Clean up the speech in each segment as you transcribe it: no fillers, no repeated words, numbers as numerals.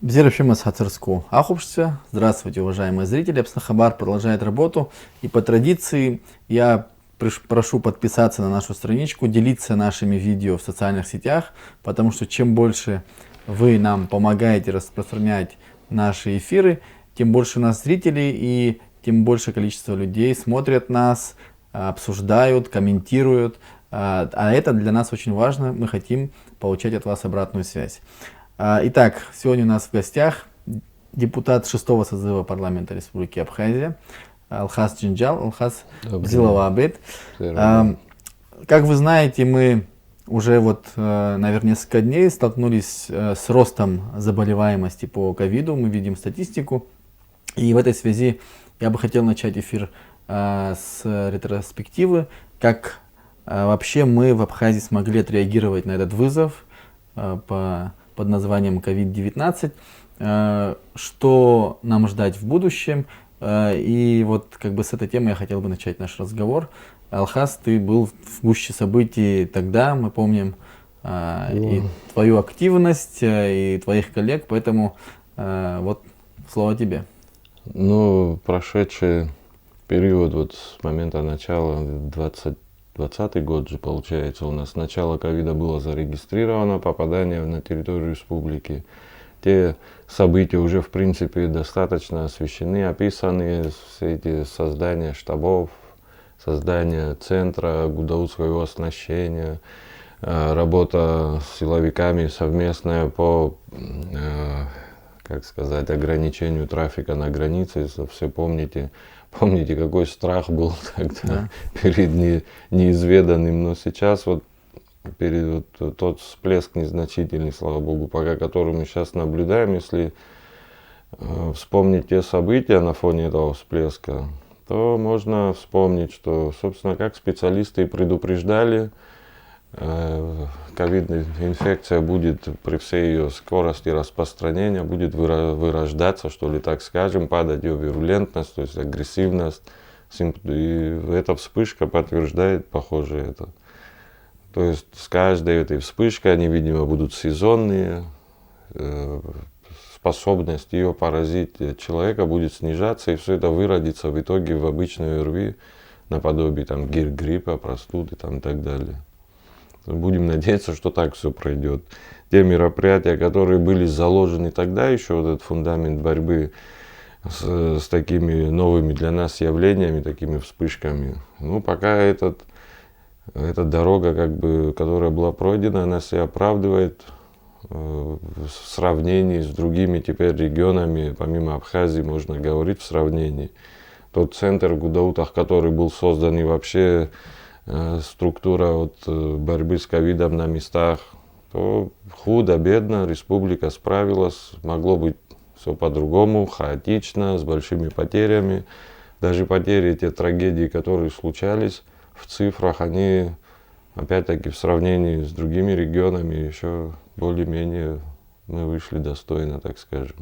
Бзерашимас Хацарску Ахубшце. Здравствуйте, уважаемые зрители. Апснахабар продолжает работу. И по традиции я прошу подписаться на нашу страничку, делиться нашими видео в социальных сетях, потому что чем больше вы нам помогаете распространять наши эфиры, тем больше у нас зрителей и тем большее количество людей смотрят нас, обсуждают, комментируют. А это для нас очень важно. Мы хотим получать от вас обратную связь. Итак, сегодня у нас в гостях депутат 6-го созыва парламента Республики Абхазия Алхас Джинджал. Алхас, Бзилавабит. Как вы знаете, мы уже наверное, несколько дней столкнулись с ростом заболеваемости по ковиду. Мы видим статистику. И в этой связи я бы хотел начать эфир с ретроспективы, как вообще мы в Абхазии смогли отреагировать на этот вызов под названием COVID-19, что нам ждать в будущем. И с этой темы я хотел бы начать наш разговор. Алхас, ты был в гуще событий тогда, мы помним и твою активность, и твоих коллег, поэтому слово тебе. Прошедший период с момента начала 2020 год же получается, у нас с начала ковида было зарегистрировано попадание на территорию республики. Те события уже в принципе достаточно освещены, описаны, все эти создания штабов, создание центра гудаутского оснащения, работа с силовиками совместная по, ограничению трафика на границе, все помните. Помните, какой страх был тогда перед неизведанным, но сейчас тот всплеск незначительный, слава богу, пока который мы сейчас наблюдаем, если вспомнить те события на фоне этого всплеска, то можно вспомнить, что, собственно, как специалисты и предупреждали, ковидная инфекция будет при всей ее скорости распространения, будет вырождаться, что ли, так скажем, падать ее вирулентность, то есть агрессивность. И эта вспышка подтверждает, похоже, это. То есть с каждой этой вспышкой они, видимо, будут сезонные, способность ее поразить человека будет снижаться, и все это выродится в итоге в обычной ОРВИ, наподобие гриппа, простуды и так далее. Будем надеяться, что так все пройдет. Те мероприятия, которые были заложены тогда, еще этот фундамент борьбы с такими новыми для нас явлениями, такими вспышками. Пока эта дорога, которая была пройдена, она себя оправдывает в сравнении с другими теперь регионами, помимо Абхазии, можно говорить в сравнении. Тот центр в Гудаутах, который был создан, и вообще структура борьбы с ковидом на местах, то худо-бедно республика справилась, могло быть все по-другому, хаотично, с большими потерями. Даже потери, те трагедии, которые случались в цифрах, они опять-таки в сравнении с другими регионами еще более-менее мы вышли достойно, так скажем.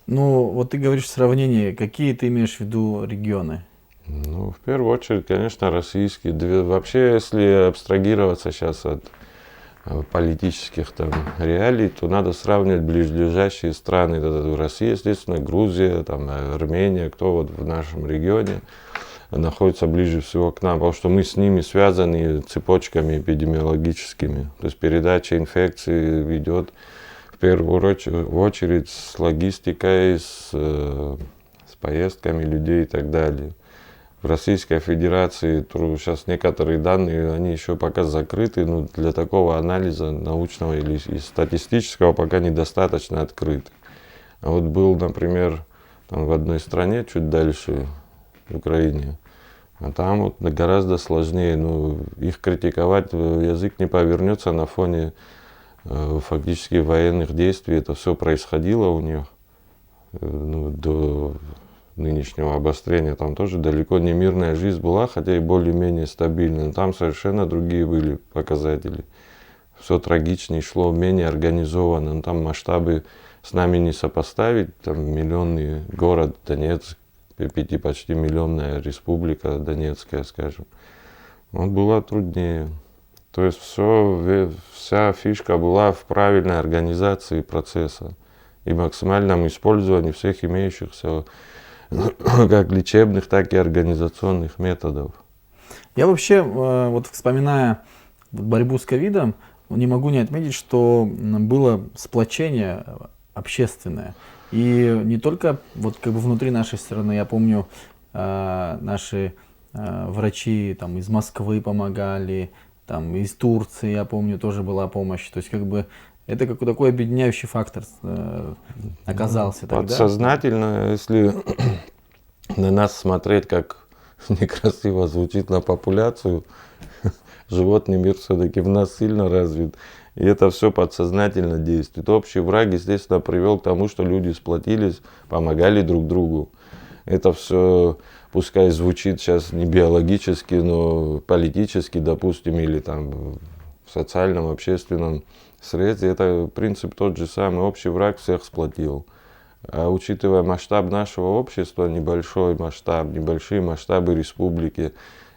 Ты говоришь сравнение, какие ты имеешь в виду регионы? В первую очередь, конечно, российские. Вообще, если абстрагироваться сейчас от политических реалий, то надо сравнивать ближайшие страны. Это Россия, естественно, Грузия, Армения, кто в нашем регионе находится ближе всего к нам, потому что мы с ними связаны цепочками эпидемиологическими. То есть передача инфекции идет в первую очередь с логистикой, с поездками людей и так далее. В Российской Федерации сейчас некоторые данные, они еще пока закрыты, но для такого анализа научного или статистического пока недостаточно открыты. А был, например, в одной стране, чуть дальше, в Украине, а там гораздо сложнее, их критиковать язык не повернется на фоне фактически военных действий, это все происходило у них до нынешнего обострения, там тоже далеко не мирная жизнь была, хотя и более-менее стабильная, но там совершенно другие были показатели. Все трагичнее шло, менее организованно, но там масштабы с нами не сопоставить, миллионный город Донецк, почти миллионная республика Донецкая, скажем, было труднее. То есть вся фишка была в правильной организации процесса. и максимальном использовании всех имеющихся как лечебных, так и организационных методов. Я вообще, вот вспоминая борьбу с ковидом, не могу не отметить, что было сплочение общественное. И не только вот как бы внутри нашей страны, я помню, наши врачи там из Москвы помогали, там из Турции, я помню, тоже была помощь. То есть как бы это какой такой объединяющий фактор оказался тогда. Подсознательно, если на нас смотреть, как некрасиво звучит, на популяцию, животный мир все-таки в нас сильно развит. И это все подсознательно действует. Общий враг, естественно, привел к тому, что люди сплотились, помогали друг другу. Это все, пускай звучит сейчас не биологически, но политически, допустим, или там в социальном, общественном среде, это принцип тот же самый. Общий враг всех сплотил. А учитывая масштаб нашего общества, небольшой масштаб, небольшие масштабы республики,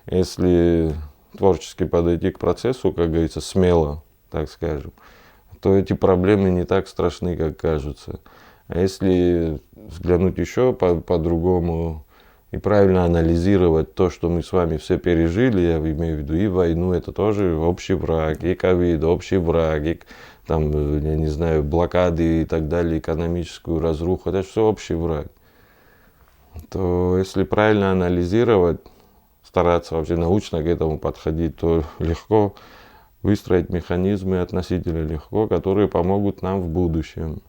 если творчески подойти к процессу, как говорится, смело, так скажем, то эти проблемы не так страшны, как кажутся. А если взглянуть еще по-другому и правильно анализировать то, что мы с вами все пережили, я имею в виду и войну, это тоже общий враг, и ковид, общий враг, и там, я не знаю, блокады и так далее, экономическую разруху, это все общий враг. То если правильно анализировать, стараться вообще научно к этому подходить, то легко выстроить механизмы относительно легко, которые помогут нам в будущем.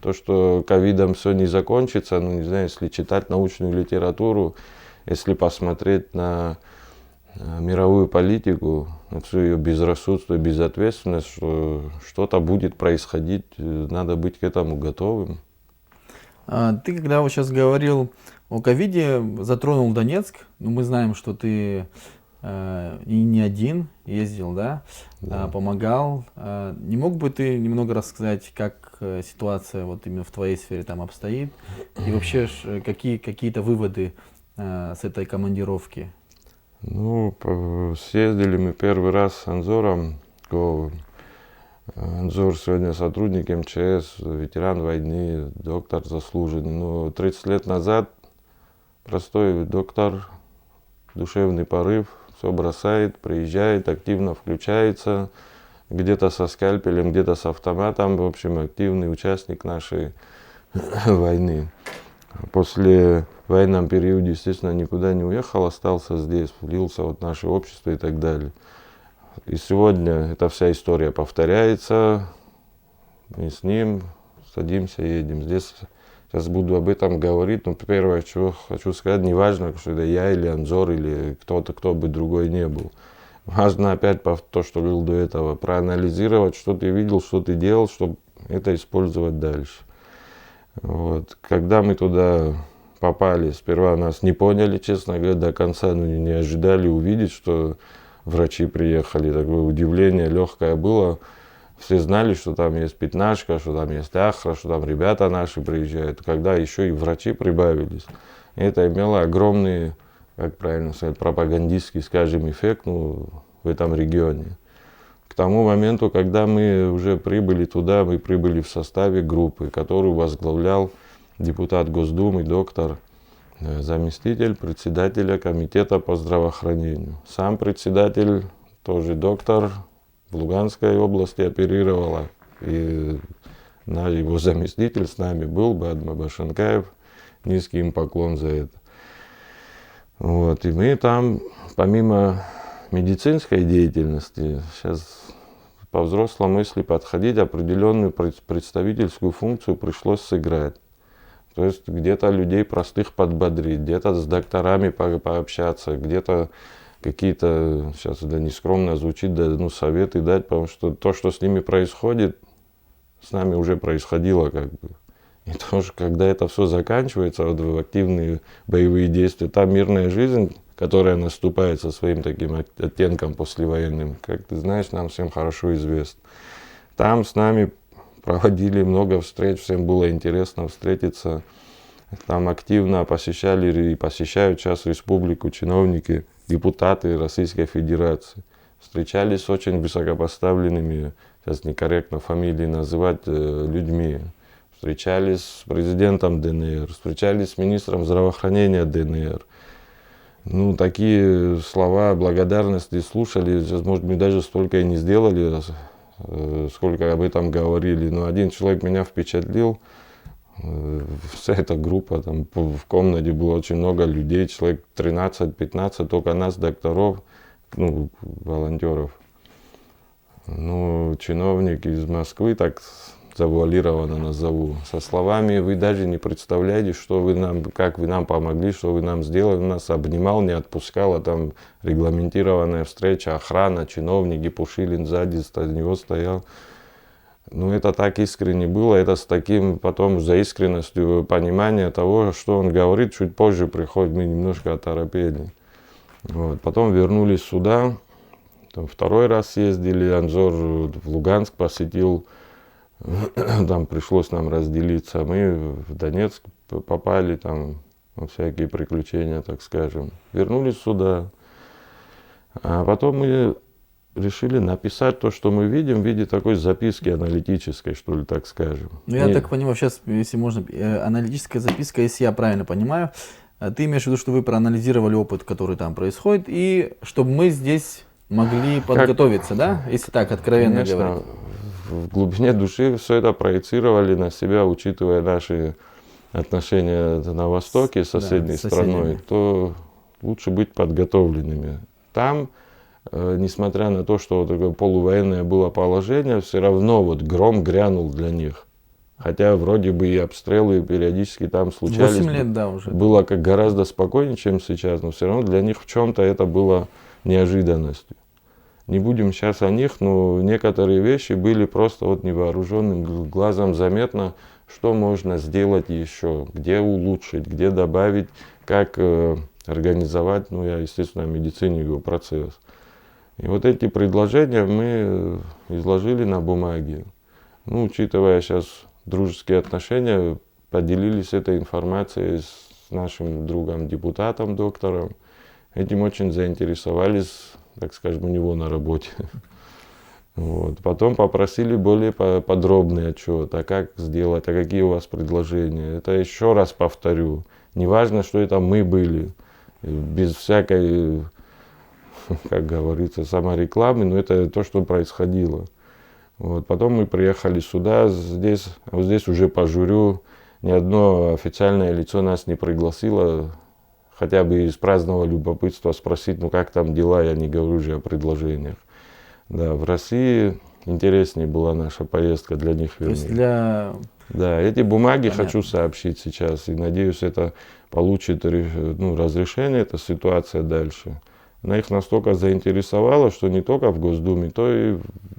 То, что ковидом все не закончится, ну не знаю, если читать научную литературу, если посмотреть на мировую политику, на все ее безрассудство и безответственность, что что-то будет происходить, надо быть к этому готовым. Ты когда вот сейчас говорил о ковиде, затронул Донецк, ну мы знаем, что ты и не один ездил, да, помогал. Не мог бы ты немного рассказать, как ситуация вот именно в твоей сфере там обстоит? И вообще какие-то выводы с этой командировки? Ну, съездили мы первый раз с Анзором. Анзор сегодня сотрудник МЧС, ветеран войны, доктор заслуженный. Но 30 лет назад простой доктор, душевный порыв, все бросает, приезжает, активно включается, где-то со скальпелем, где-то с автоматом, в общем, активный участник нашей войны. После военном периоде, естественно, никуда не уехал, остался здесь, влился вот в наше общество и так далее. И сегодня эта вся история повторяется, мы с ним садимся, едем. Здесь сейчас буду об этом говорить, но первое, чего хочу сказать, не важно, что это я или Анзор, или кто-то, кто бы другой не был. Важно опять то, что говорил до этого, проанализировать, что ты видел, что ты делал, чтобы это использовать дальше. Вот. Когда мы туда попали, сперва нас не поняли, честно говоря, до конца, ну, не ожидали увидеть, что врачи приехали. Такое удивление легкое было. Все знали, что там есть пятнашка, что там есть Ахра, что там ребята наши приезжают. Когда еще и врачи прибавились, это имело огромный, как правильно сказать, пропагандистский, скажем, эффект, ну, в этом регионе. К тому моменту, когда мы уже прибыли туда, мы прибыли в составе группы, которую возглавлял депутат Госдумы, доктор, заместитель председателя комитета по здравоохранению. Сам председатель, тоже доктор, в Луганской области оперировала. И его заместитель с нами был, Бадма Башенкаев. Низкий им поклон за это. Вот. И мы там, помимо медицинской деятельности, сейчас по-взрослому, если подходить, определенную представительскую функцию пришлось сыграть. То есть где-то людей простых подбодрить, где-то с докторами пообщаться, где-то какие-то, сейчас это нескромно звучит, да, ну, советы дать, потому что то, что с ними происходит, с нами уже происходило как бы. И тоже, когда это все заканчивается, вот в активные боевые действия, та мирная жизнь, которая наступает со своим таким оттенком послевоенным, как ты знаешь, нам всем хорошо известно. Там с нами проводили много встреч, всем было интересно встретиться. Там активно посещали и посещают сейчас республику чиновники, депутаты Российской Федерации. Встречались с очень высокопоставленными, сейчас некорректно фамилии называть, людьми. встречались с президентом ДНР, встречались с министром здравоохранения ДНР. Ну, такие слова благодарности слушали, может быть, даже столько и не сделали, сколько об этом говорили. Но один человек меня впечатлил, вся эта группа, там в комнате было очень много людей, человек 13-15, только нас, докторов, ну, волонтеров. Ну, чиновник из Москвы, так завуалированно назову, со словами: вы даже не представляете, что вы нам, как вы нам помогли, что вы нам сделали. Он нас обнимал, не отпускал, а там регламентированная встреча, охрана, чиновники, Пушилин сзади за него стоял. Ну, это так искренне было, это с таким потом за искренностью понимания того, что он говорит, чуть позже приходит, мы немножко оторопели. Вот. Потом вернулись сюда, там второй раз ездили, Анзор в Луганск посетил, там пришлось нам разделиться, мы в Донецк попали, там во всякие приключения, так скажем. Вернулись сюда, а потом мы решили написать то, что мы видим, в виде такой записки аналитической, что ли, так скажем. Ну, я так понимаю, сейчас, если можно, аналитическая записка, если я правильно понимаю, ты имеешь в виду, что вы проанализировали опыт, который там происходит, и чтобы мы здесь могли подготовиться, да? Если так откровенно Конечно, говорить. В глубине души все это проецировали на себя, учитывая наши отношения на Востоке с соседней страной, то лучше быть подготовленными. Там, несмотря на то, что такое полувоенное было положение, все равно вот гром грянул для них. Хотя вроде бы и обстрелы периодически там случались. 8 лет, да, уже. Было как гораздо спокойнее, чем сейчас, но все равно для них в чем-то это было неожиданностью. Не будем сейчас о них, но некоторые вещи были просто вот невооруженным глазом заметно, что можно сделать еще, где улучшить, где добавить, как организовать, ну я, естественно, о медицине говорю, процесс. И вот эти предложения мы изложили на бумаге. Ну, учитывая сейчас дружеские отношения, поделились этой информацией с нашим другом-депутатом, доктором. Этим очень заинтересовались, так скажем, у него на работе. Вот. Потом попросили более подробный отчет, а как сделать, а какие у вас предложения. Это еще раз повторю, не важно, что это мы были, без всякой, как говорится, саморекламы, но это то, что происходило. Вот. Потом мы приехали сюда, вот здесь уже по жюрю ни одно официальное лицо нас не пригласило, хотя бы из праздного любопытства спросить, ну как там дела, я не говорю уже о предложениях. Да, в России интереснее была наша поездка для них. То есть для... Да, эти бумаги Понятно. хочу сообщить сейчас, и надеюсь, это получит разрешение, эта ситуация дальше. Она их настолько заинтересовала, что не только в Госдуме, то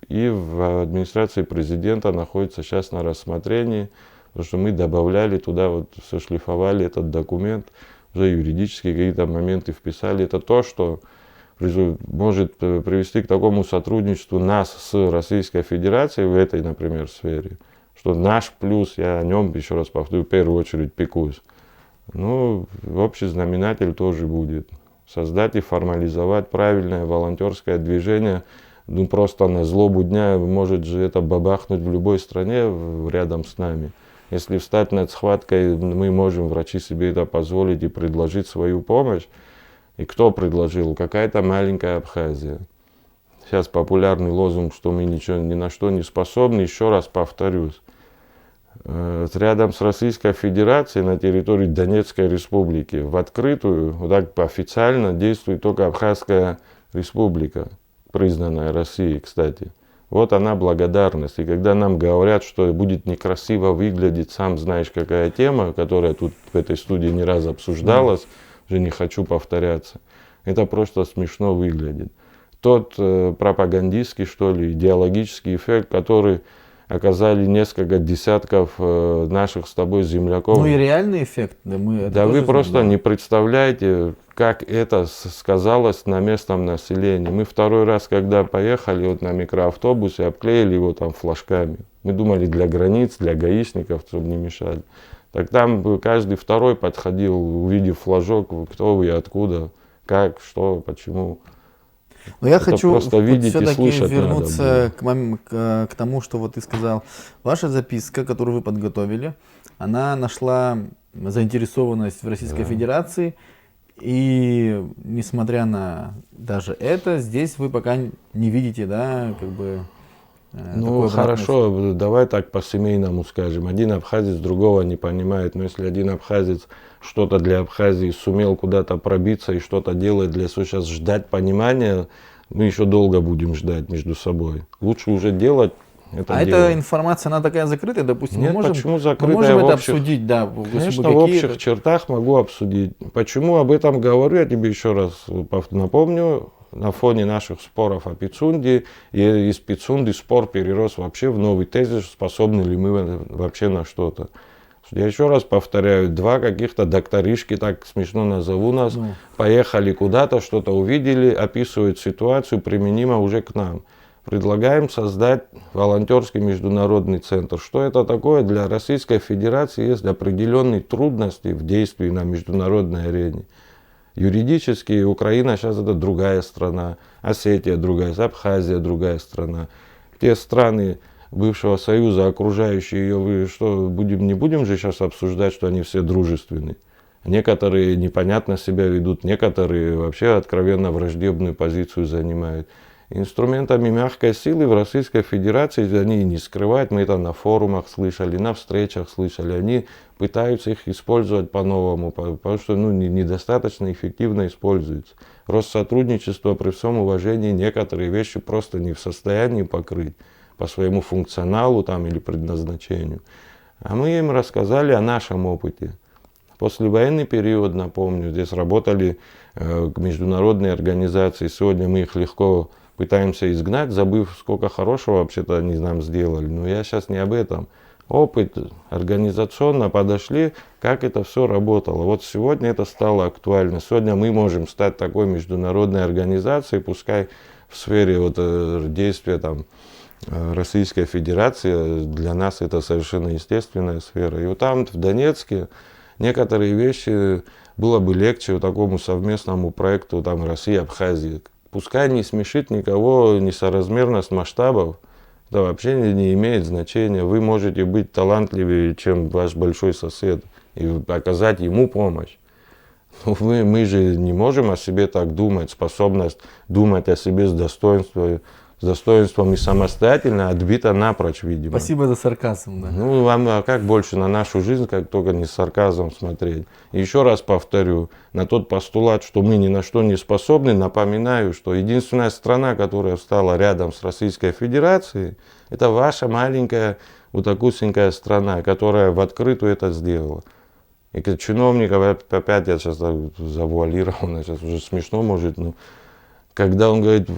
и в администрации президента находится сейчас на рассмотрении, потому что мы добавляли туда, вот сошлифовали этот документ, уже юридически какие-то моменты вписали. Это то, что может привести к такому сотрудничеству нас с Российской Федерацией в этой, например, сфере, что наш плюс, я о нем, еще раз повторю, в первую очередь пекусь. Ну, общий знаменатель тоже будет. Создать и формализовать правильное волонтерское движение, ну просто на злобу дня может же это бабахнуть в любой стране рядом с нами. Если встать над схваткой, мы можем, врачи, себе это позволить и предложить свою помощь. И кто предложил? Какая-то маленькая Абхазия. Сейчас популярный лозунг, что мы ничего, ни на что не способны. Еще раз повторюсь. Рядом с Российской Федерацией на территории Донецкой Республики в открытую, вот так официально действует только Абхазская Республика, признанная Россией, кстати. Вот она благодарность. И когда нам говорят, что будет некрасиво выглядеть, сам знаешь, какая тема, которая тут в этой студии не раз обсуждалась, уже не хочу повторяться, это просто смешно выглядит. Тот пропагандистский, что ли, идеологический эффект, который оказали несколько десятков наших с тобой земляков. Ну и реальный эффект. Да вы просто не представляете, как это сказалось на местном населении. Мы второй раз, когда поехали вот на микроавтобусе, обклеили его там флажками. Мы думали для границ, для гаишников, чтобы не мешали. Так там каждый второй подходил, увидев флажок, кто вы, откуда, как, что, почему. Но я Это хочу просто видеть и все-таки слышать вернуться надо к тому, что вот ты сказал. Ваша записка, которую вы подготовили, она нашла заинтересованность в Российской Федерации. И несмотря на даже это, здесь вы пока не видите, да, как бы Ну такой обратной хорошо, давай так по-семейному скажем. Один абхазец другого не понимает, но если один абхазец что-то для Абхазии сумел куда-то пробиться и что-то делает для сейчас ждать понимания, мы еще долго будем ждать между собой. Лучше уже делать это А дело. эта информация, она такая закрытая, допустим, Нет, мы можем, почему мы закрытая можем в это общих- обсудить, да, если бы Конечно, в какие-то- общих чертах могу обсудить. Почему об этом говорю, я тебе еще раз напомню. На фоне наших споров о Пицунде, и из Пицунды спор перерос вообще в новый тезис, способны ли мы вообще на что-то. Я еще раз повторяю, два каких-то докторишки, так смешно назову нас, Ну. поехали куда-то, что-то увидели, описывают ситуацию, применимо уже к нам. Предлагаем создать волонтерский международный центр. Что это такое? Для Российской Федерации есть определенные трудности в действии на международной арене. Юридически Украина сейчас это другая страна, Осетия другая, Абхазия другая страна. Те страны бывшего Союза, окружающие ее, вы что, не будем же сейчас обсуждать, что они все дружественны? Некоторые непонятно себя ведут, некоторые вообще откровенно враждебную позицию занимают. Инструментами мягкой силы в Российской Федерации, они и не скрывают, мы это на форумах слышали, на встречах слышали, они пытаются их использовать по-новому, потому что недостаточно эффективно используется. Россотрудничество, при всем уважении, некоторые вещи просто не в состоянии покрыть по своему функционалу там, или предназначению. А мы им рассказали о нашем опыте. Послевоенный период, напомню, здесь работали международные организации, сегодня мы их легко пытаемся изгнать, забыв, сколько хорошего вообще-то они нам сделали. Но я сейчас не об этом. Опыт, организационно подошли, как это все работало. Вот сегодня это стало актуально. Сегодня мы можем стать такой международной организацией, пускай в сфере действия там, Российской Федерации, для нас это совершенно естественная сфера. И вот там, в Донецке, некоторые вещи было бы легче такому совместному проекту там, России, Абхазии. Пускай не смешит никого несоразмерность масштабов, это вообще не имеет значения. Вы можете быть талантливее, чем ваш большой сосед, и оказать ему помощь. Но мы же не можем о себе так думать, способность думать о себе с достоинством и самостоятельно отбита напрочь, видимо. Спасибо за сарказм. Да. Ну, вам как больше на нашу жизнь, как только не с сарказмом смотреть. И еще раз повторю, на тот постулат, что мы ни на что не способны, напоминаю, что единственная страна, которая встала рядом с Российской Федерацией, это ваша маленькая, вот такусенькая страна, которая в открытую это сделала. И как чиновников, опять я сейчас завуалировано, сейчас уже смешно может, но когда он говорит,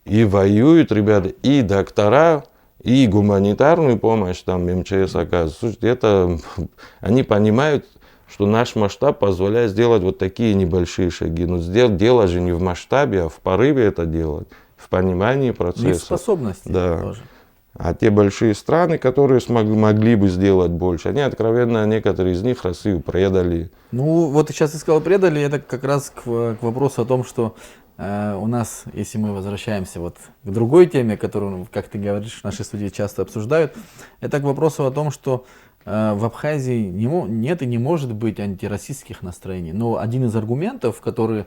и воюют ребята, и доктора, и гуманитарную помощь там МЧС оказывает. Слушайте, это они понимают, что наш масштаб позволяет сделать вот такие небольшие шаги. Но дело же не в масштабе, а в порыве это делать, в понимании процесса. И в способности да. тоже. А те большие страны, которые могли бы сделать больше, они откровенно, некоторые из них Россию предали. Ну, вот сейчас ты сказал предали, это как раз к вопросу о том, что у нас, если мы возвращаемся вот к другой теме, которую, как ты говоришь, в нашей студии часто обсуждают, это к вопросу о том, что в Абхазии нет и не может быть антироссийских настроений. Но один из аргументов, который,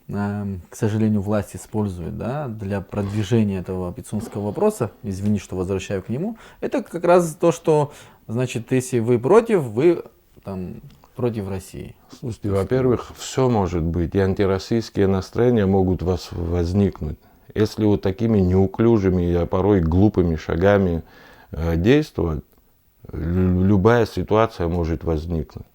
к сожалению, власть использует, да, для продвижения этого пицунского вопроса, извини, что возвращаю к нему, это как раз то, что, значит, если вы против, вы там против России. Слушайте, во-первых, все может быть, и антироссийские настроения могут возникнуть. Если вот такими неуклюжими, а порой глупыми шагами действовать, любая ситуация может возникнуть.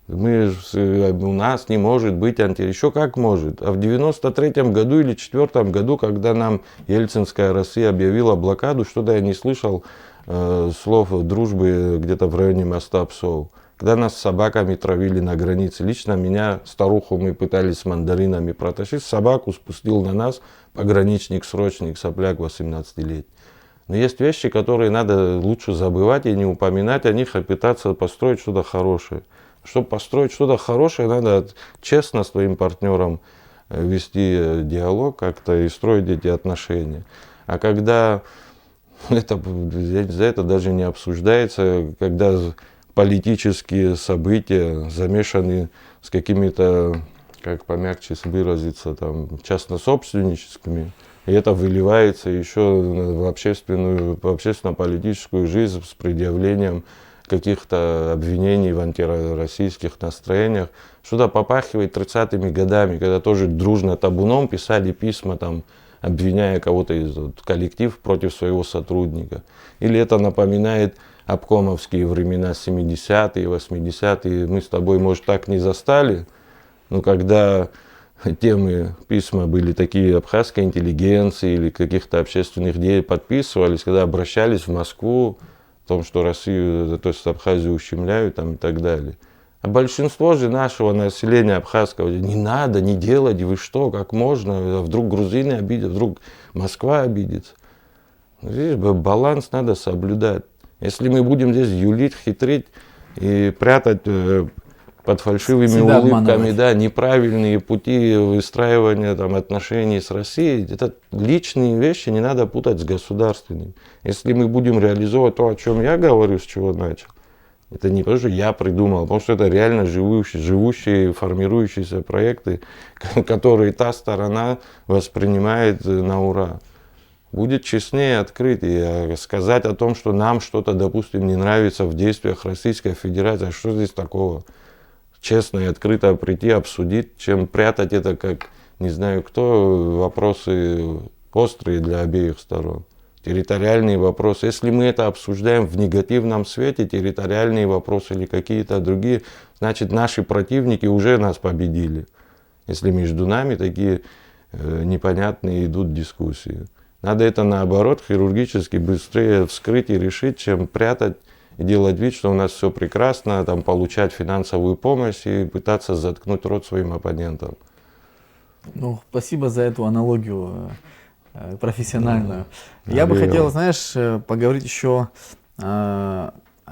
У нас не может быть еще как может. А в 93-м году или 4-м году, когда нам Ельцинская Россия объявила блокаду, что-то я не слышал слов дружбы где-то в районе моста Псов. Когда нас собаками травили на границе, лично меня, старуху, мы пытались с мандаринами протащить, собаку спустил на нас пограничник-срочник, сопляк 18-летний. Но есть вещи, которые надо лучше забывать и не упоминать о них, а пытаться построить что-то хорошее. Чтобы построить что-то хорошее, надо честно своим партнерам вести диалог как-то и строить эти отношения. А когда это, за это даже не обсуждается, когда политические события замешаны с какими-то, как помягче выразиться, там, частнособственническими, и это выливается еще в общественно-политическую жизнь с предъявлением каких-то обвинений в антироссийских настроениях. Что-то попахивает 30-ми годами, когда тоже дружно табуном писали письма, там, обвиняя кого-то из коллектив против своего сотрудника. Или это напоминает обкомовские времена 70-е, 80-е. Мы с тобой, может, так не застали, но когда темы письма были такие абхазской интеллигенции или каких-то общественных деятелей подписывались, когда обращались в Москву, о том, что Россию, то есть Абхазию ущемляют там, и так далее. А большинство же нашего населения абхазского: не надо, не делайте, вы что, как можно, вдруг грузины обидят, вдруг Москва обидится. Здесь баланс надо соблюдать. Если мы будем здесь юлить, хитрить и прятать под фальшивыми Себя улыбками, обманывать. да, неправильные пути выстраивания там, отношений с Россией, это личные вещи не надо путать с государственными. Если мы будем реализовывать то, о чем я говорю, с чего начал, это не потому, что я придумал, потому что это реально живущие, формирующиеся проекты, которые та сторона воспринимает на ура. Будет честнее, открытее сказать о том, что нам что-то, допустим, не нравится в действиях Российской Федерации. А что здесь такого? Честно и открыто прийти, обсудить, чем прятать это, как не знаю кто, вопросы острые для обеих сторон. Территориальные вопросы. Если мы это обсуждаем в негативном свете, территориальные вопросы или какие-то другие, значит, наши противники уже нас победили. Если между нами такие непонятные идут дискуссии. Надо это, наоборот, хирургически быстрее вскрыть и решить, чем прятать и делать вид, что у нас все прекрасно, там, получать финансовую помощь и пытаться заткнуть рот своим оппонентам. Ну, спасибо за эту аналогию профессиональную. Да, Я бы наверное. хотел, знаешь, поговорить еще о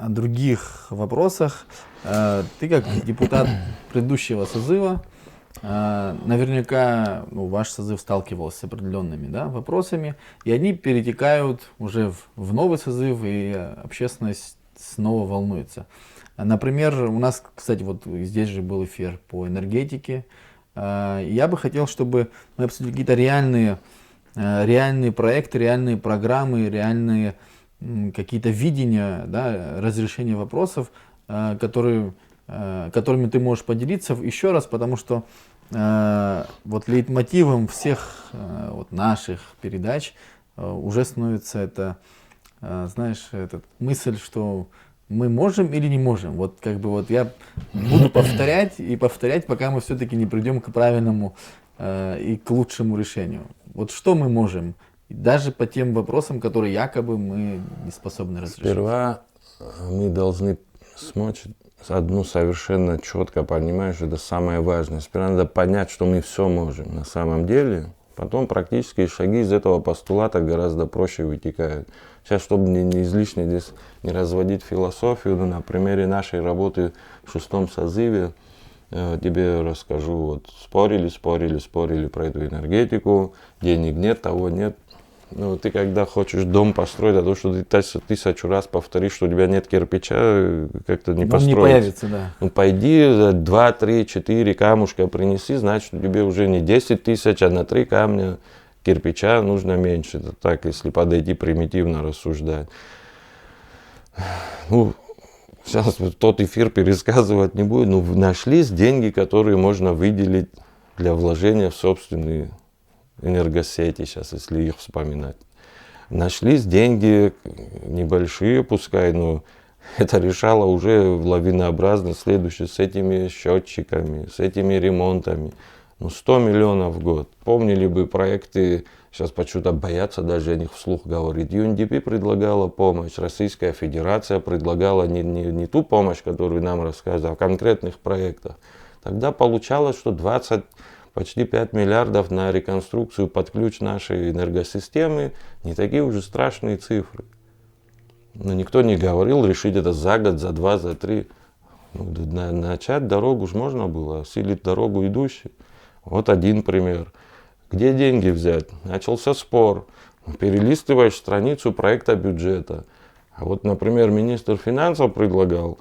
других вопросах. Ты как депутат предыдущего созыва, наверняка ваш созыв сталкивался с определенными, да, вопросами, и они перетекают уже в новый созыв, и общественность снова волнуется. Например, у нас, кстати, вот здесь же был эфир по энергетике. Я бы хотел, чтобы мы обсудили какие-то реальные проекты, реальные программы, реальные какие-то видения, да, разрешения вопросов, которыми ты можешь поделиться еще раз, потому что вот лейтмотивом всех вот наших передач уже становится это, знаешь, эта мысль, что мы можем или не можем. Вот как бы вот я буду повторять и повторять, пока мы все-таки не придем к правильному и к лучшему решению. Вот что мы можем, даже по тем вопросам, которые якобы мы не способны разрешить. Сперва мы должны смочь одну совершенно четко понимать, что это самое важное. Сперва надо понять, что мы все можем на самом деле. Потом практические шаги из этого постулата гораздо проще вытекают. Сейчас, чтобы не излишне здесь не разводить философию, на примере нашей работы в 6-м созыве тебе расскажу. Вот спорили про эту энергетику, денег нет, того нет. Ну, ты когда хочешь дом построить, а то, что ты 1000 раз повторишь, что у тебя нет кирпича, как-то не построить. Он не появится, да. Ну, пойди 2, 3, 4 камушка принеси, значит, тебе уже не 10 000, а на 3 камня кирпича нужно меньше. Это так, если подойти примитивно рассуждать. Ну, сейчас тот эфир пересказывать не буду, но нашлись деньги, которые можно выделить для вложения в собственные энергосети, сейчас, если их вспоминать. Нашлись деньги небольшие, пускай, но это решало уже лавинообразно следующее с этими счетчиками, с этими ремонтами. Ну, 100 миллионов в год. Помнили бы проекты, сейчас почему-то боятся даже о них вслух говорить. UNDP предлагала помощь, Российская Федерация предлагала не ту помощь, которую нам рассказывали, а конкретных проектах. Тогда получалось, что почти 5 миллиардов на реконструкцию под ключ нашей энергосистемы, не такие уже страшные цифры. Но никто не говорил решить это за год, за 2, за 3. Ну, начать дорогу же можно было, осилить дорогу идущей. Вот один пример. Где деньги взять? Начался спор. Перелистываешь страницу проекта бюджета. А вот, например, министр финансов предлагал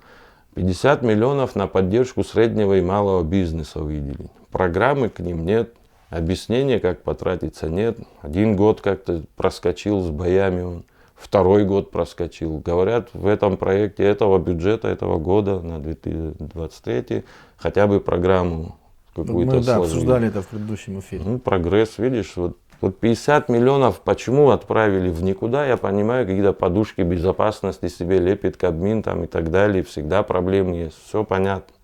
50 миллионов на поддержку среднего и малого бизнеса выделить. Программы к ним нет, объяснения, как потратиться, нет. Один год как-то проскочил с боями он, второй год проскочил. Говорят, в этом проекте этого бюджета, этого года на 2023 хотя бы программу какую-то Мы, да, сложили. обсуждали это в предыдущем эфире. Ну, прогресс, видишь, вот 50 миллионов почему отправили в никуда, я понимаю, какие-то подушки безопасности себе лепит Кабмин там и так далее, всегда проблемы есть, все понятно.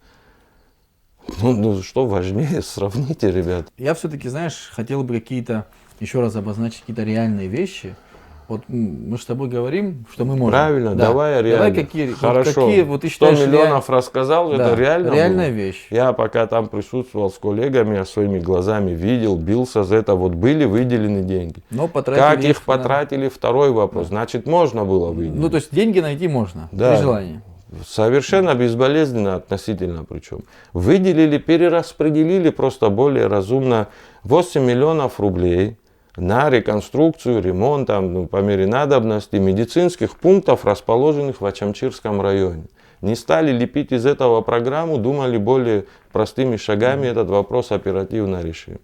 Ну что важнее, сравните, ребят. Я все-таки, знаешь, хотел бы какие-то, еще раз обозначить какие-то реальные вещи. Вот мы же с тобой говорим, что мы можем. Правильно, Да. давай реально. Какие, Хорошо. какие, вот ты 100 считаешь, миллионов рассказал, да, это реально реальная было? вещь. Я пока там присутствовал с коллегами, я своими глазами видел, бился за это. Вот были выделены деньги. Но потратили Как их на- потратили, второй вопрос. Значит, можно было выделить. Ну, то есть деньги найти можно, Да. при желании. Совершенно безболезненно относительно причем. Выделили, перераспределили просто более разумно 8 миллионов рублей на реконструкцию, ремонт там, по мере надобности медицинских пунктов, расположенных в Ачамчирском районе. Не стали лепить из этого программу, думали более простыми шагами этот вопрос оперативно решим.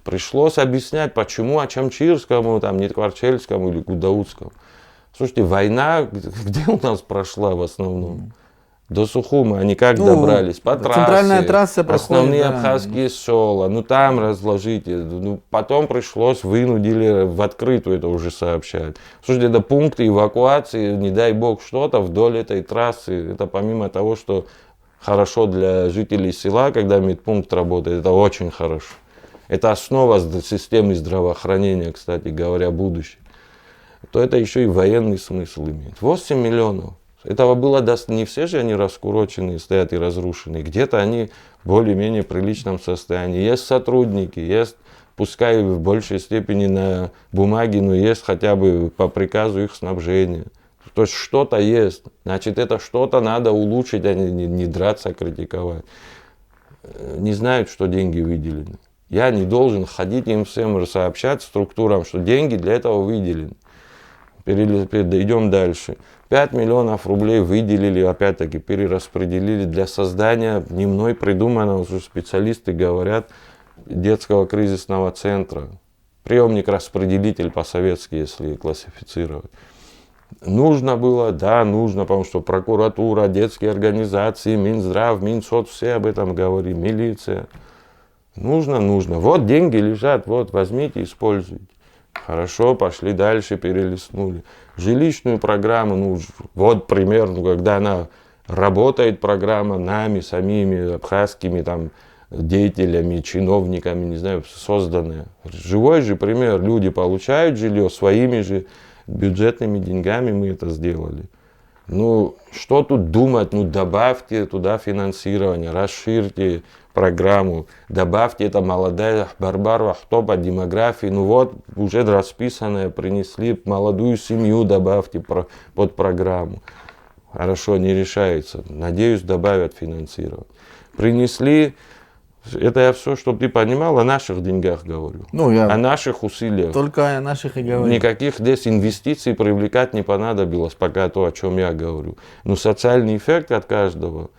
Пришлось объяснять, почему Ачамчирскому, там, не Кварчельскому или Гудаутскому. Слушайте, война где у нас прошла в основном? До Сухума они как добрались? По трассе. Центральная трасса проходит, основные да. абхазские села. Ну там разложите. Ну, потом пришлось, вынудили в открытую это уже сообщать. Слушайте, это пункты эвакуации, не дай бог что-то вдоль этой трассы. Это помимо того, что хорошо для жителей села, когда медпункт работает, это очень хорошо. Это основа системы здравоохранения, кстати говоря, будущего. То это еще и военный смысл имеет. 8 миллионов. Этого было не все же они раскуроченные, стоят и разрушенные. Где-то они в более-менее приличном состоянии. Есть сотрудники, есть, пускай в большей степени на бумаге, но есть хотя бы по приказу их снабжения. То есть что-то есть. Значит, это что-то надо улучшить, а не драться, критиковать. Не знают, что деньги выделены. Я не должен ходить им всем сообщать структурам, что деньги для этого выделены. Идем дальше. 5 миллионов рублей выделили, опять-таки перераспределили для создания дневной придуманного, уже специалисты говорят, детского кризисного центра. Приемник-распределитель по-советски, если классифицировать. Нужно было, да, нужно, потому что прокуратура, детские организации, Минздрав, Минсоц, все об этом говорили, милиция. Нужно. Вот деньги лежат, вот возьмите, используйте. Хорошо, пошли дальше, перелистнули. Жилищную программу, вот пример, когда она работает, программа нами, самими абхазскими там, деятелями, чиновниками, не знаю, созданная. Живой же пример, люди получают жилье своими же бюджетными деньгами, мы это сделали. Ну, что тут думать, добавьте туда финансирование, расширьте программу, добавьте это молодая Барбарова, кто по демографии, вот уже расписанное принесли, молодую семью добавьте под программу. Хорошо, не решается, надеюсь, добавят финансирование. Принесли, это я все, чтобы ты понимал, о наших деньгах говорю, о наших усилиях. Только о наших и говорю. Никаких здесь инвестиций привлекать не понадобилось, пока то, о чем я говорю. Но социальный эффект от каждого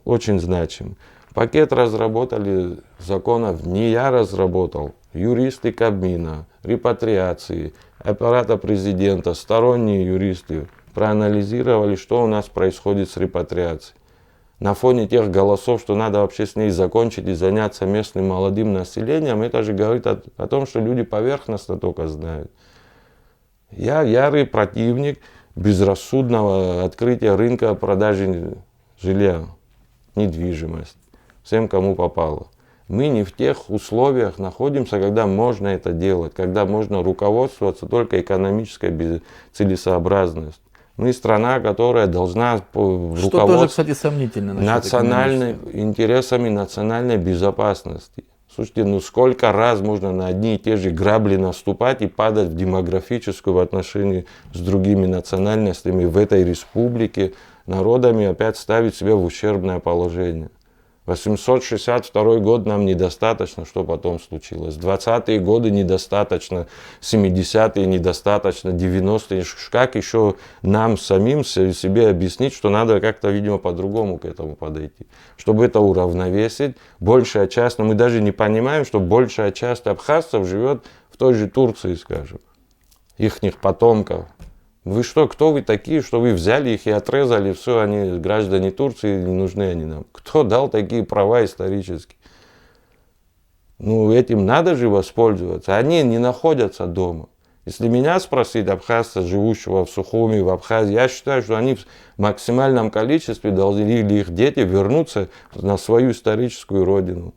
очень значим. Пакет разработали законов, не я разработал, юристы Кабмина, репатриации, аппарата президента, сторонние юристы проанализировали, что у нас происходит с репатриацией. На фоне тех голосов, что надо вообще с ней закончить и заняться местным молодым населением, это же говорит о том, что люди поверхностно только знают. Я ярый противник безрассудного открытия рынка продажи жилья, недвижимости, всем, кому попало. Мы не в тех условиях находимся, когда можно это делать, когда можно руководствоваться только экономической целесообразностью. Мы страна, которая должна Что тоже, кстати, сомнительно национальными интересами национальной безопасности. Слушайте, сколько раз можно на одни и те же грабли наступать и падать в демографическую в отношении с другими национальностями в этой республике, народами опять ставить себя в ущербное положение. 862 год нам недостаточно, что потом случилось. 20-е годы недостаточно, 70-е недостаточно, 90-е. Как еще нам самим себе объяснить, что надо как-то, видимо, по-другому к этому подойти? Чтобы это уравновесить, большая часть, но мы даже не понимаем, что большая часть абхазцев живет в той же Турции, скажем, ихних потомков. Вы что, кто вы такие, что вы взяли их и отрезали, все, они граждане Турции, не нужны они нам. Кто дал такие права исторические? Ну, этим надо же воспользоваться. Они не находятся дома. Если меня спросить, абхазца, живущего в Сухуми, в Абхазии, я считаю, что они в максимальном количестве должны, или их дети, вернуться на свою историческую родину.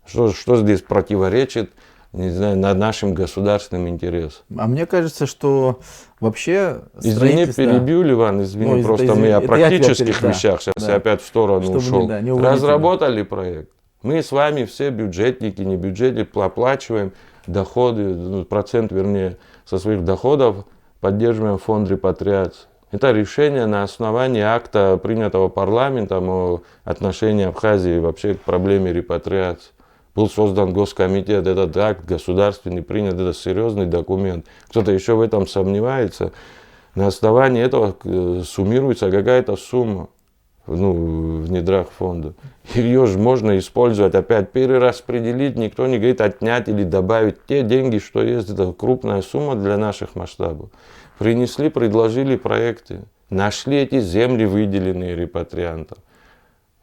Что здесь противоречит, не знаю, над нашим государственным интересам? А мне кажется, что вообще Извини, перебью, Ливан, извини, Ну, просто это мы о это я тебя практических да, вещах, сейчас да. я опять в сторону Чтобы ушел. не уводить Разработали проект. Мы с вами все бюджетники, не бюджетники, оплачиваем доходы, процент, вернее, со своих доходов, поддерживаем фонд репатриации. Это решение на основании акта, принятого парламентом о отношении Абхазии вообще к проблеме репатриации. Был создан госкомитет, этот акт государственный принят, это серьезный документ. Кто-то еще в этом сомневается. На основании этого суммируется какая-то сумма в недрах фонда. Ее же можно использовать, опять перераспределить, никто не говорит отнять или добавить. Те деньги, что есть, это крупная сумма для наших масштабов. Принесли, предложили проекты, нашли эти земли, выделенные репатриантам.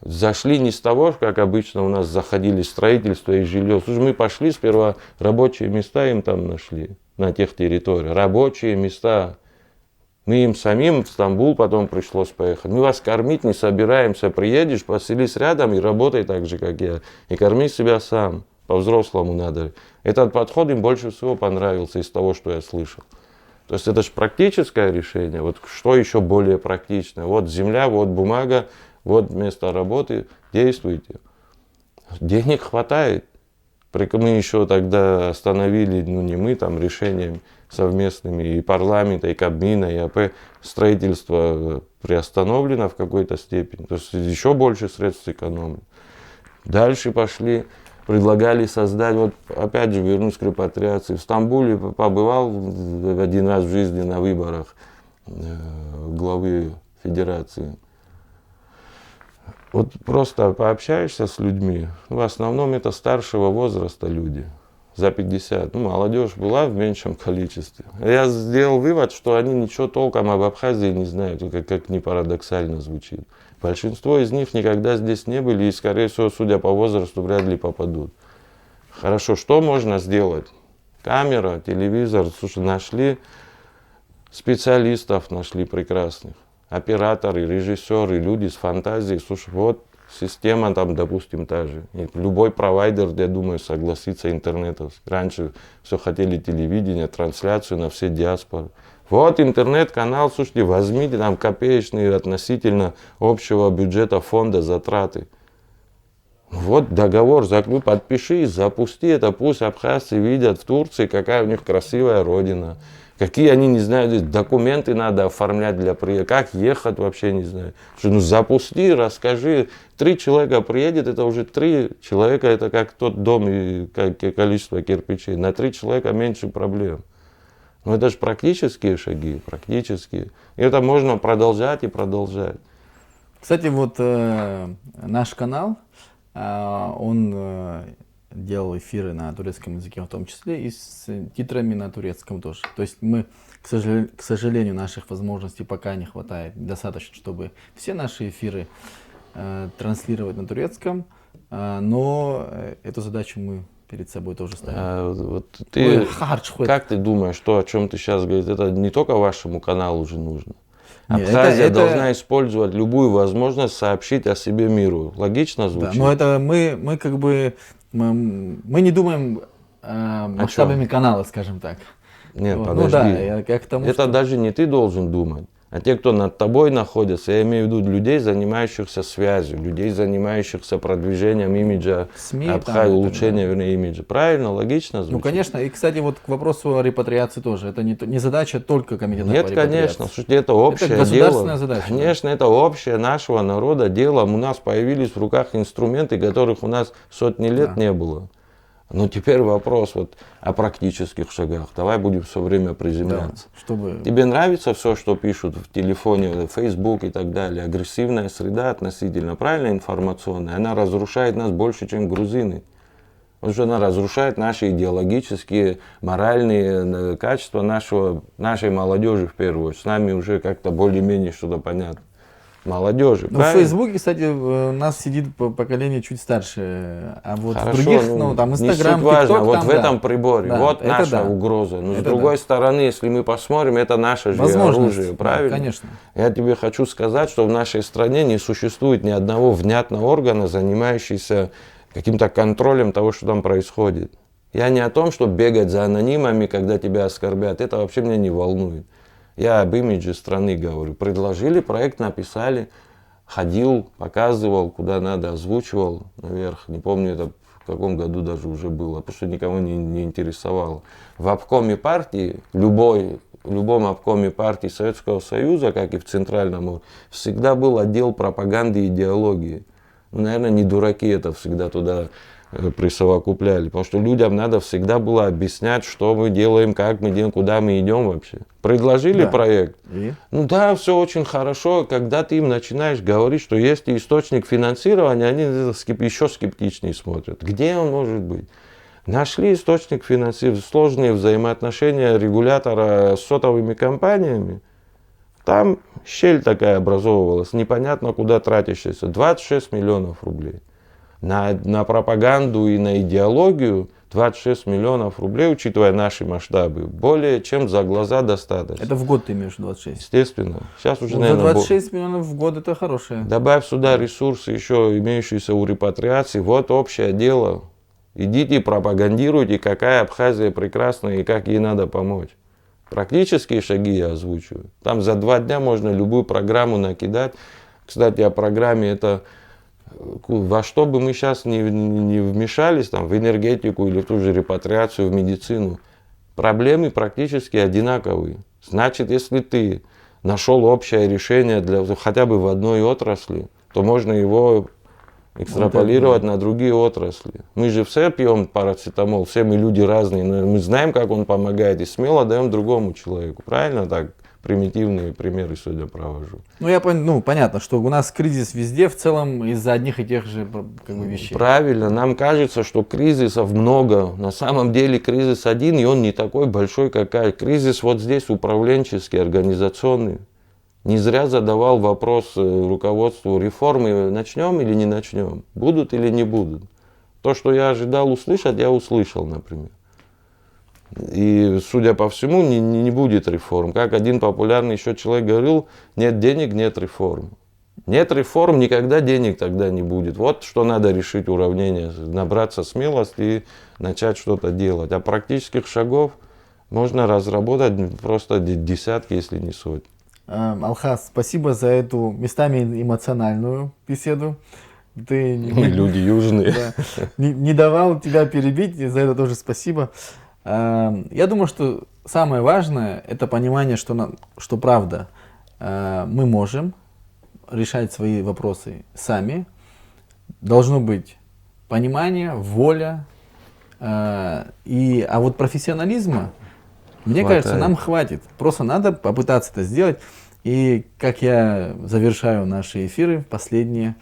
Зашли не с того, как обычно у нас заходили строительство и жилье. Слушай, мы пошли сперва, рабочие места им там нашли, на тех территориях. Рабочие места. Мы им самим в Стамбул потом пришлось поехать. Мы вас кормить не собираемся. Приедешь, поселись рядом и работай так же, как я. И корми себя сам. По-взрослому надо. Этот подход им больше всего понравился из того, что я слышал. То есть это же практическое решение. Вот что еще более практичное? Вот земля, вот бумага. Вот место работы, действуйте. Денег хватает. Мы еще тогда остановили, не мы, там решением совместными и парламента, и Кабмина, и АП, строительство приостановлено в какой-то степени. То есть еще больше средств экономим. Дальше пошли, предлагали создать, вот опять же вернусь к репатриации. В Стамбуле побывал один раз в жизни на выборах главы федерации. Вот просто пообщаешься с людьми, в основном это старшего возраста люди, за 50. Молодежь была в меньшем количестве. Я сделал вывод, что они ничего толком об Абхазии не знают, как ни парадоксально звучит. Большинство из них никогда здесь не были и, скорее всего, судя по возрасту, вряд ли попадут. Хорошо, что можно сделать? Камера, телевизор, слушай, нашли специалистов, нашли прекрасных. Операторы, режиссеры, люди с фантазией. Слушай, вот система там, допустим, та же. И любой провайдер, я думаю, согласится, интернетовский. Раньше все хотели телевидение, трансляцию на все диаспоры. Вот интернет-канал, слушайте, возьмите там копеечные относительно общего бюджета фонда затраты. Вот договор, подпиши, запусти это, пусть абхазцы видят в Турции, какая у них красивая родина. Какие они, не знаю, здесь документы надо оформлять для приезда, как ехать вообще, не знаю. Запусти, расскажи. 3 человека приедет, это уже 3 человека, это как тот дом и количество кирпичей. На 3 человека меньше проблем. Но это же практические шаги, практические. И это можно продолжать и продолжать. Кстати, вот наш канал, он делал эфиры на турецком языке в том числе и с титрами на турецком тоже. То есть мы, к сожалению, наших возможностей пока не хватает достаточно, чтобы все наши эфиры транслировать на турецком, но эту задачу мы перед собой тоже ставим. Как ты думаешь, то, о чем ты сейчас говоришь, это не только вашему каналу уже нужно? Нет, Абхазия должна использовать любую возможность сообщить о себе миру. Логично звучит? Да, но это мы как бы мы не думаем масштабами канала, скажем так. Нет, вот. подожди. Ну да, я к тому, это что... даже не ты должен думать. А те, кто над тобой находится, я имею в виду людей, занимающихся связью, людей, занимающихся продвижением имиджа СМИ, Абхазии, там, улучшением, вернее, имиджа. Правильно, логично звучит? Ну, конечно. И, кстати, вот к вопросу о репатриации тоже. Это не задача только комитета по Нет, репатриации. конечно, слушайте, это общее Это государственная дело. задача. Конечно, это общее нашего народа дело. У нас появились в руках инструменты, которых у нас сотни лет не было. Но теперь вопрос вот о практических шагах. Давай будем все время приземляться. Да, чтобы... Тебе нравится все, что пишут в телефоне, в Facebook и так далее? Агрессивная среда относительно, правильно, информационная, она разрушает нас больше, чем грузины. Потому что она разрушает наши идеологические, моральные качества нашей молодежи в первую очередь. С нами уже как-то более-менее что-то понятно. Молодежи. Ну, в Фейсбуке, кстати, у нас сидит поколение чуть старше, а вот Хорошо, в других, ну, там, Инстаграм, не суть важно, ТикТок, вот там, в этом приборе, да, вот это наша да. угроза. Но Это с другой да. стороны, если мы посмотрим, это наше же оружие, правильно? Да, конечно. Я тебе хочу сказать, что в нашей стране не существует ни одного внятного органа, занимающегося каким-то контролем того, что там происходит. Я не о том, чтобы бегать за анонимами, когда тебя оскорбят, это вообще меня не волнует. Я об имидже страны говорю. Предложили проект, написали. Ходил, показывал, куда надо, озвучивал наверх. Не помню, это в каком году даже уже было, потому что никого не интересовало. В обкоме партии, в любом обкоме партии Советского Союза, как и в Центральном, всегда был отдел пропаганды и идеологии. Ну, наверное, не дураки это всегда туда присовокупляли, потому что людям надо всегда было объяснять, что мы делаем, как мы делаем, куда мы идем вообще. Предложили проект. И? Ну да, все очень хорошо, когда ты им начинаешь говорить, что есть источник финансирования, они еще скептичнее смотрят. Где он может быть? Нашли источник финансирования, сложные взаимоотношения регулятора с сотовыми компаниями. Там щель такая образовывалась, непонятно куда тратящаяся, 26 миллионов рублей. На пропаганду и на идеологию 26 миллионов рублей, учитывая наши масштабы, более чем за глаза достаточно. Это в год ты имеешь 26? Естественно. Сейчас уже, Ну, наверное, за 26 миллионов в год это хорошее. добавь сюда ресурсы, еще имеющиеся у репатриации. Вот общее дело. Идите пропагандируйте, какая Абхазия прекрасная и как ей надо помочь. Практические шаги я озвучиваю. Там за 2 дня можно любую программу накидать. Кстати, о программе это... Во что бы мы сейчас не вмешались, там, в энергетику или в ту же репатриацию, в медицину, проблемы практически одинаковые. Значит, если ты нашел общее решение хотя бы в одной отрасли, то можно его экстраполировать на другие отрасли. Мы же все пьем парацетамол, все мы люди разные, но мы знаем, как он помогает, и смело даем другому человеку. Правильно так? Примитивные примеры сегодня провожу. Ну, понятно, что у нас кризис везде, в целом из-за одних и тех же вещей. Правильно, нам кажется, что кризисов много. На самом деле кризис один, и он не такой большой, какая. Кризис вот здесь управленческий, организационный. Не зря задавал вопрос руководству: реформы начнем или не начнем, будут или не будут. То, что я ожидал услышать, я услышал, например. И, судя по всему, не будет реформ. Как один популярный еще человек говорил: нет денег, нет реформ. Нет реформ, никогда денег тогда не будет. Вот что надо решить уравнение. Набраться смелости и начать что-то делать. А практических шагов можно разработать просто десятки, если не сотни. Алхаз, спасибо за эту местами эмоциональную беседу. Ты Мы люди южные. не давал тебя перебить, и за это тоже спасибо. Я думаю, что самое важное — это понимание, что правда, мы можем решать свои вопросы сами. Должно быть понимание, воля. А вот профессионализма, мне кажется, нам хватит. Просто надо попытаться это сделать. И как я завершаю наши эфиры последние,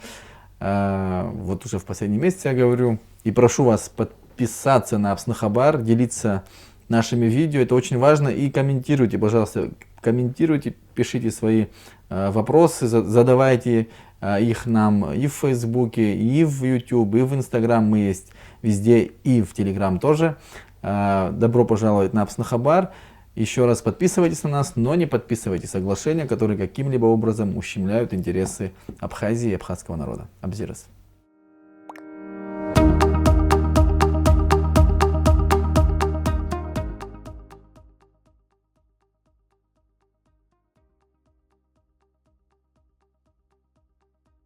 вот уже в последний месяц я говорю, и прошу вас подписаться на Апснахабар, делиться нашими видео, это очень важно, и комментируйте, пожалуйста, комментируйте, пишите свои вопросы, задавайте их нам и в Фейсбуке, и в YouTube, и в Инстаграм, мы есть везде, и в Телеграм тоже. Добро пожаловать на Апснахабар. Еще раз подписывайтесь на нас, но не подписывайтесь соглашения, которые каким-либо образом ущемляют интересы Абхазии и абхазского народа. Абзирас.